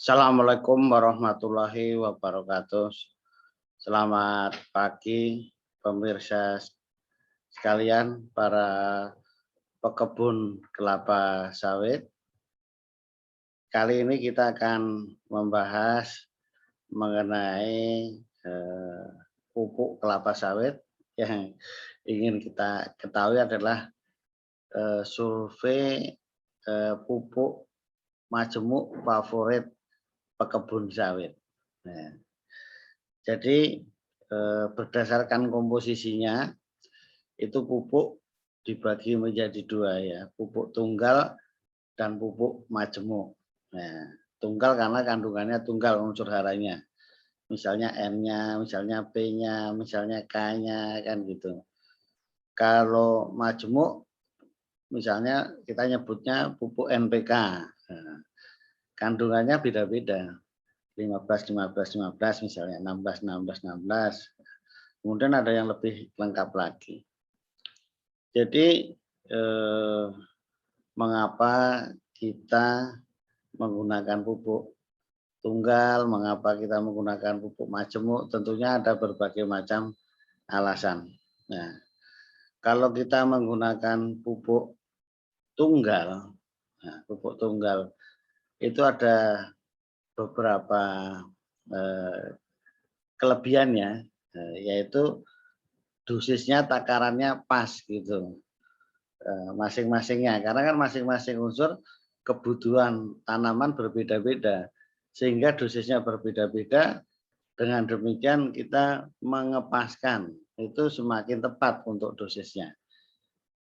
Assalamualaikum warahmatullahi wabarakatuh. Selamat pagi pemirsa sekalian, para pekebun kelapa sawit. Kali ini kita akan membahas mengenai pupuk kelapa sawit. Yang ingin kita ketahui adalah survei pupuk majemuk favorit pekebun sawit. Nah, jadi berdasarkan komposisinya itu pupuk dibagi menjadi dua ya, pupuk tunggal dan pupuk majemuk. Nah, tunggal karena kandungannya tunggal unsur haranya, misalnya N-nya, misalnya P-nya, misalnya K-nya kan gitu. Kalau majemuk misalnya kita nyebutnya pupuk NPK. Nah, kandungannya beda-beda. 15, 15, 15 misalnya, 16, 16, 16. Kemudian ada yang lebih lengkap lagi. Jadi mengapa kita menggunakan pupuk tunggal, mengapa kita menggunakan pupuk majemuk, tentunya ada berbagai macam alasan. Nah, kalau kita menggunakan pupuk tunggal, itu ada beberapa kelebihannya, yaitu dosisnya, takarannya pas gitu masing-masingnya, karena kan masing-masing unsur kebutuhan tanaman berbeda-beda sehingga dosisnya berbeda-beda. Dengan demikian kita mengepaskan itu semakin tepat untuk dosisnya.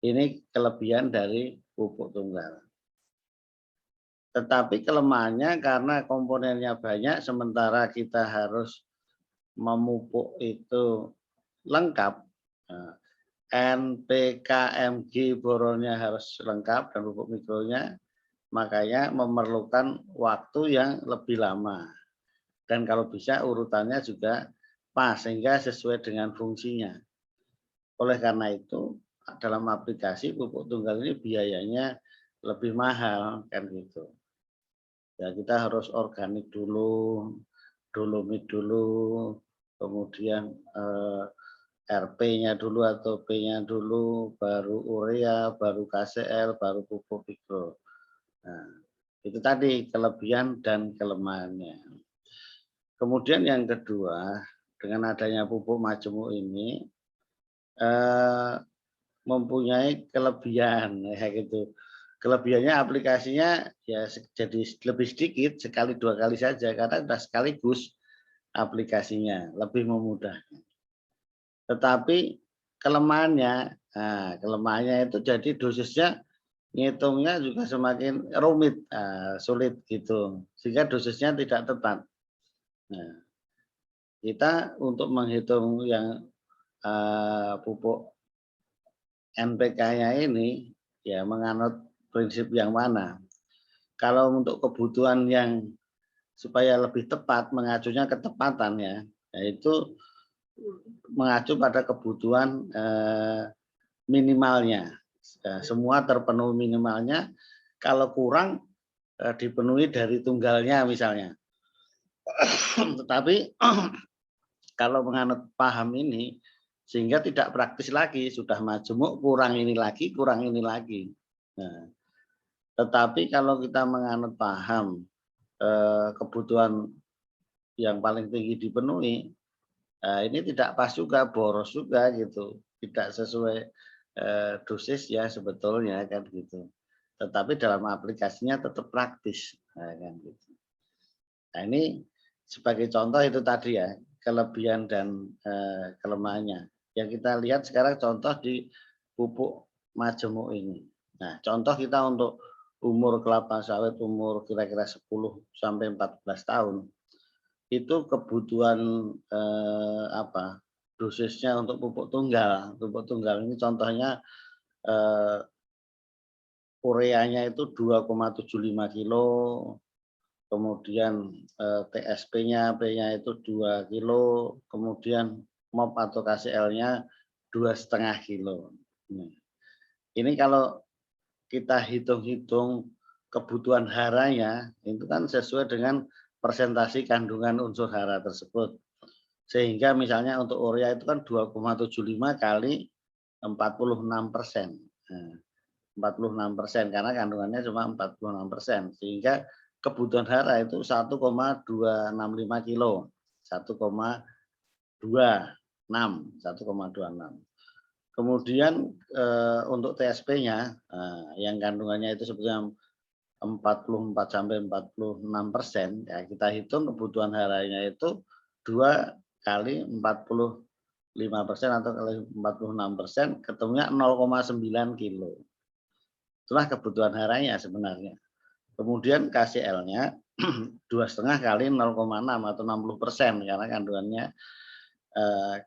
Ini kelebihan dari pupuk tunggal. Tetapi kelemahannya karena komponennya banyak, sementara kita harus memupuk itu lengkap. N, P, K, M, G, boronnya harus lengkap dan pupuk mikronya, makanya memerlukan waktu yang lebih lama. Dan kalau bisa urutannya juga pas sehingga sesuai dengan fungsinya. Oleh karena itu dalam aplikasi pupuk tunggal ini biayanya lebih mahal kan gitu. Ya kita harus organik dulu, dolomit dulu, kemudian RP-nya dulu atau P-nya dulu, baru urea, baru KCL, baru pupuk mikro. Nah, itu tadi kelebihan dan kelemahannya. Kemudian yang kedua, dengan adanya pupuk majemuk ini mempunyai kelebihan ya gitu. Kelebihannya aplikasinya ya jadi lebih sedikit, sekali dua kali saja karena sudah sekaligus aplikasinya, lebih memudahkan. Tetapi kelemahannya itu jadi dosisnya ngitungnya juga semakin rumit, sulit gitu, sehingga dosisnya tidak tepat. Nah, kita untuk menghitung yang pupuk NPK-nya ini ya menganut prinsip yang mana. Kalau untuk kebutuhan yang supaya lebih tepat, mengacunya ketepatan ya, yaitu mengacu pada kebutuhan minimalnya. Semua terpenuhi minimalnya, kalau kurang dipenuhi dari tunggalnya misalnya. Tetapi kalau menganut paham ini, sehingga tidak praktis lagi, sudah majemuk kurang ini lagi, kurang ini lagi. Nah, tetapi kalau kita menganut paham kebutuhan yang paling tinggi dipenuhi, ini tidak pas juga, boros juga gitu, tidak sesuai dosis ya sebetulnya kan gitu. Tetapi dalam aplikasinya tetap praktis, kan gitu. Nah ini sebagai contoh itu tadi ya kelebihan dan kelemahannya. Yang kita lihat sekarang contoh di pupuk majemuk ini. Nah contoh kita untuk umur kelapa sawit umur kira-kira 10 sampai 14 tahun. Itu kebutuhan dosisnya untuk pupuk tunggal. Pupuk tunggal ini contohnya ureanya itu 2,75 kilo, kemudian TSP-nya, P-nya itu 2 kilo, kemudian MOP atau KCL-nya 2,5 kilo. Nah, ini kalau kita hitung-hitung kebutuhan haranya, itu kan sesuai dengan persentase kandungan unsur hara tersebut. Sehingga misalnya untuk urea itu kan 2,75 kali 46%. Nah, 46% karena kandungannya cuma 46%, sehingga kebutuhan hara itu 1,265 kilo. 1,26. Kemudian untuk TSP-nya yang kandungannya itu sebetulnya 44 sampai 46%, ya kita hitung kebutuhan haranya itu 2 kali 45% atau kali 46%, ketemunya 0,9 kilo. Itulah kebutuhan haranya sebenarnya. Kemudian KCL-nya 2,5 kali 0,6 atau 60%, karena kandungannya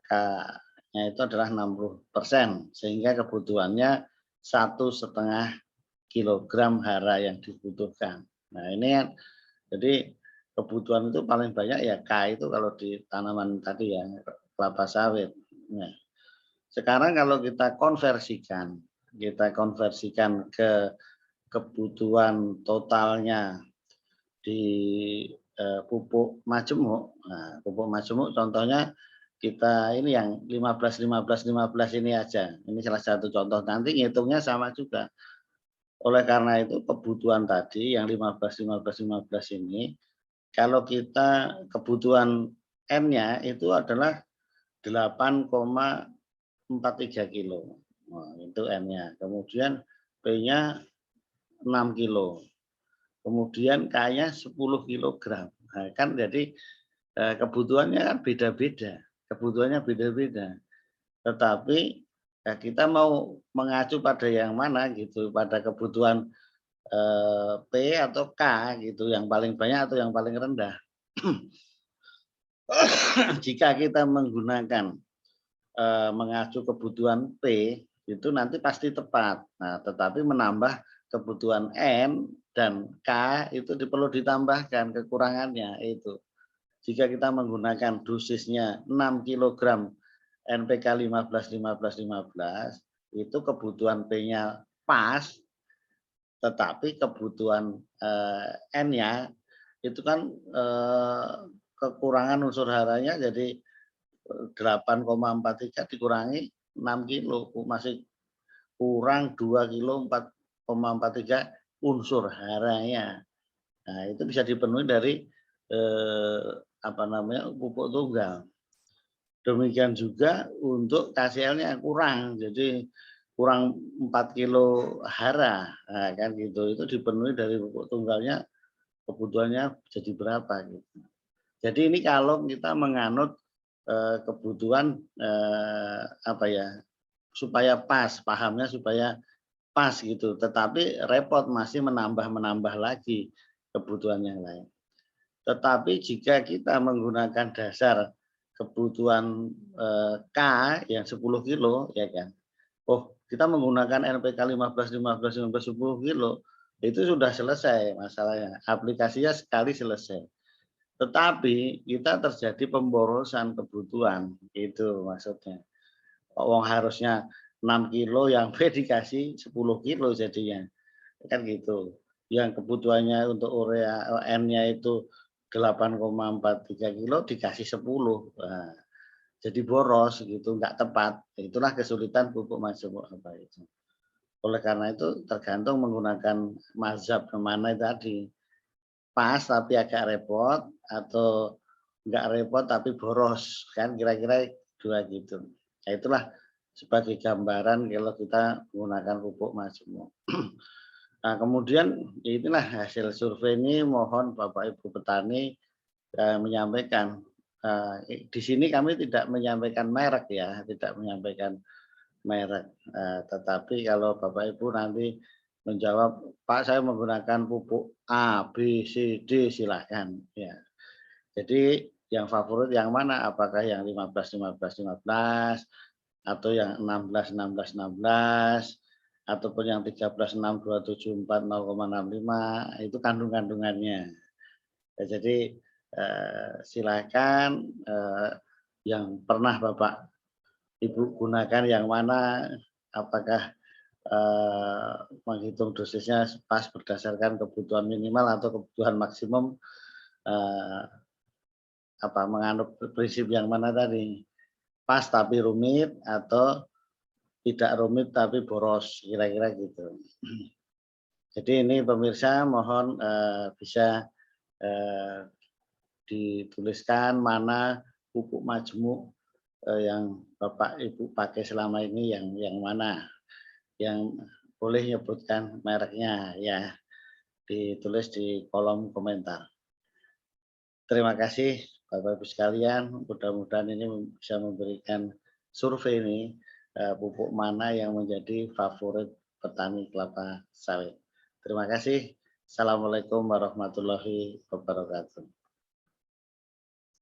K-nya itu adalah 60%, sehingga kebutuhannya 1,5 kilogram hara yang dibutuhkan. Nah ini kan, jadi kebutuhan itu paling banyak ya K itu kalau di tanaman tadi ya, kelapa sawit. Nah, sekarang kalau kita konversikan ke kebutuhan totalnya di pupuk majemuk. Nah, pupuk majemuk contohnya kita ini yang 15 ini aja. Ini salah satu contoh. Nanti ngitungnya sama juga. Oleh karena itu kebutuhan tadi yang 15 ini, kalau kita kebutuhan N-nya itu adalah 8,43 kilo. Nah, itu N-nya. Kemudian P-nya 6 kilo. Kemudian K-nya 10 kilogram. Nah, kan jadi kebutuhannya kan beda-beda. Kebutuhannya beda-beda. Tetapi ya kita mau mengacu pada yang mana gitu, pada kebutuhan P atau K gitu, yang paling banyak atau yang paling rendah. Jika kita menggunakan mengacu kebutuhan P itu nanti pasti tepat. Nah, tetapi menambah kebutuhan N dan K itu perlu ditambahkan kekurangannya itu. Jika kita menggunakan dosisnya 6 kg NPK 15 itu kebutuhan P-nya pas, tetapi kebutuhan N-nya itu kan kekurangan unsur haranya jadi 8,43 dikurangi 6 kilo, masih kurang 2 kilo 4,43 unsur haranya. Nah, itu bisa dipenuhi dari pupuk tunggal. Demikian juga untuk KCL-nya kurang, jadi kurang 4 kilo hara, nah, kan gitu. Itu dipenuhi dari pupuk tunggalnya, kebutuhannya jadi berapa gitu. Jadi ini kalau kita menganut kebutuhan supaya pas, pahamnya supaya pas gitu. Tetapi repot masih menambah lagi kebutuhan yang lain. Tetapi jika kita menggunakan dasar kebutuhan K yang 10 kilo, ya kan. Oh, kita menggunakan NPK 15 10 kilo, itu sudah selesai masalahnya. Aplikasinya sekali selesai. Tetapi kita terjadi pemborosan kebutuhan, itu maksudnya. Wong harusnya 6 kilo, yang B dikasih 10 kilo jadinya. Kan gitu. Yang kebutuhannya untuk urea N-nya itu 8,43 kilo dikasih 10. Nah, jadi boros gitu, enggak tepat. Itulah kesulitan pupuk majemuk apa itu. Oleh karena itu tergantung menggunakan mazhab kemana tadi. Pas tapi agak repot, atau enggak repot tapi boros, kan kira-kira dua gitu. Nah, itulah sebagai gambaran kalau kita menggunakan pupuk majemuk. Nah, kemudian inilah hasil survei ini, mohon Bapak Ibu petani menyampaikan. Di sini kami tidak menyampaikan merek ya, tidak menyampaikan merek. Tetapi kalau Bapak Ibu nanti menjawab, Pak saya menggunakan pupuk A, B, C, D, silahkan. Ya. Jadi yang favorit yang mana? Apakah yang 15 atau yang 16 ataupun yang 13, 6, 2, 7, 4, 0,65 itu kandungannya. Ya, jadi silakan yang pernah Bapak Ibu gunakan yang mana, apakah menghitung dosisnya pas berdasarkan kebutuhan minimal atau kebutuhan maksimum, eh, menganut prinsip yang mana tadi? Pas tapi rumit atau tidak rumit tapi boros, kira-kira gitu. Jadi ini pemirsa mohon bisa dituliskan mana pupuk majemuk yang Bapak Ibu pakai selama ini yang mana, yang boleh nyebutkan mereknya ya, ditulis di kolom komentar. Terima kasih Bapak Ibu sekalian, mudah-mudahan ini bisa memberikan survei ini pupuk mana yang menjadi favorit petani kelapa sawit. Terima kasih. Assalamualaikum warahmatullahi wabarakatuh.